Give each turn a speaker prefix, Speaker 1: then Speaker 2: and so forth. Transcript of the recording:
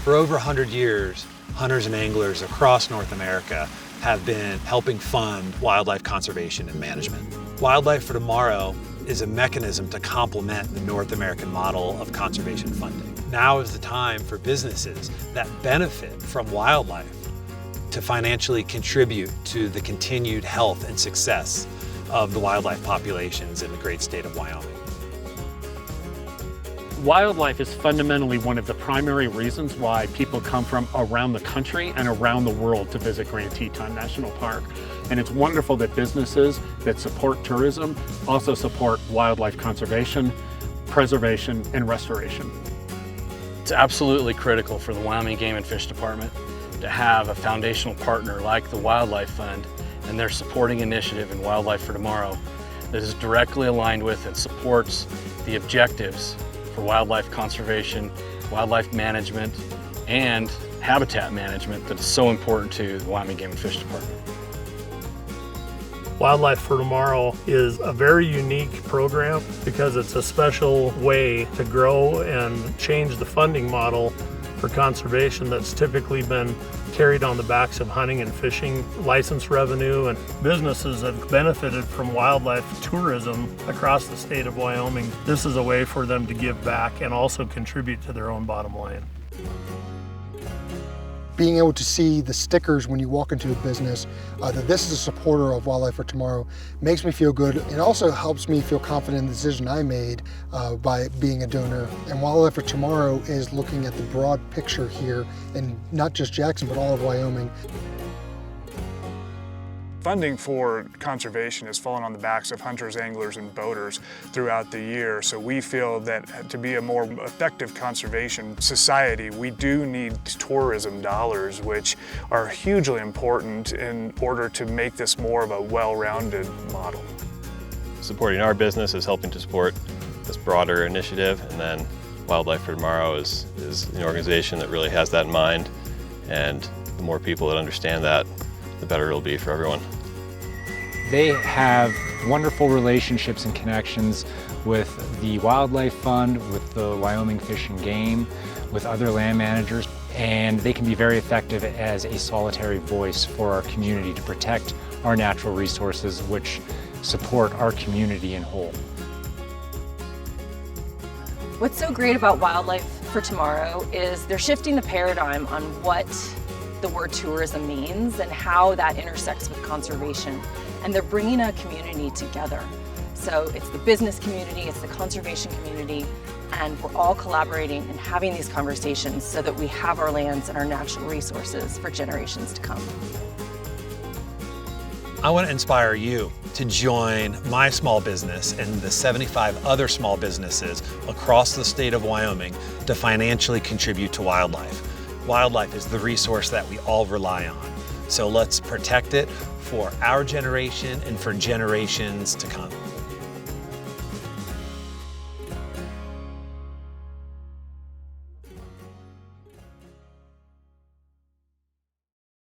Speaker 1: For over 100 years, hunters and anglers across North America have been helping fund wildlife conservation and management. WYldlife For Tomorrow is a mechanism to complement the North American model of conservation funding. Now is the time for businesses that benefit from wildlife to financially contribute to the continued health and success of the wildlife populations in the great state of Wyoming.
Speaker 2: Wildlife is fundamentally one of the primary reasons why people come from around the country and around the world to visit Grand Teton National Park. And it's wonderful that businesses that support tourism also support wildlife conservation, preservation, and restoration.
Speaker 3: It's absolutely critical for the Wyoming Game and Fish Department to have a foundational partner like the WYldlife Fund and their supporting initiative in WYldlife For Tomorrow that is directly aligned with and supports the objectives for wildlife conservation, wildlife management, and habitat management that is so important to the Wyoming Game and Fish Department.
Speaker 4: WYldlife For Tomorrow is a very unique program because it's a special way to grow and change the funding model for conservation that's typically been carried on the backs of hunting and fishing license revenue, and businesses have benefited from wildlife tourism across the state of Wyoming. This is a way for them to give back and also contribute to their own bottom line.
Speaker 5: Being able to see the stickers when you walk into a business that this is a supporter of WYldlife For Tomorrow makes me feel good. It also helps me feel confident in the decision I made by being a donor. And WYldlife For Tomorrow is looking at the broad picture here, and not just Jackson, but all of Wyoming.
Speaker 6: Funding for conservation has fallen on the backs of hunters, anglers, and boaters throughout the year. So we feel that to be a more effective conservation society, we do need tourism dollars, which are hugely important in order to make this more of a well-rounded model.
Speaker 7: Supporting our business is helping to support this broader initiative, and then WYldlife For Tomorrow is an organization that really has that in mind, and the more people that understand that, the better it'll be for everyone.
Speaker 8: They have wonderful relationships and connections with the WYldlife Fund, with the Wyoming Fish and Game, with other land managers, and they can be very effective as a solitary voice for our community to protect our natural resources, which support our community in whole.
Speaker 9: What's so great about WYldlife For Tomorrow is they're shifting the paradigm on what the word tourism means and how that intersects with conservation. And they're bringing a community together. So it's the business community, it's the conservation community, and we're all collaborating and having these conversations so that we have our lands and our natural resources for generations to come.
Speaker 1: I want to inspire you to join my small business and the 75 other small businesses across the state of Wyoming to financially contribute to wildlife. Wildlife is the resource that we all rely on. So let's protect it for our generation and for generations to come.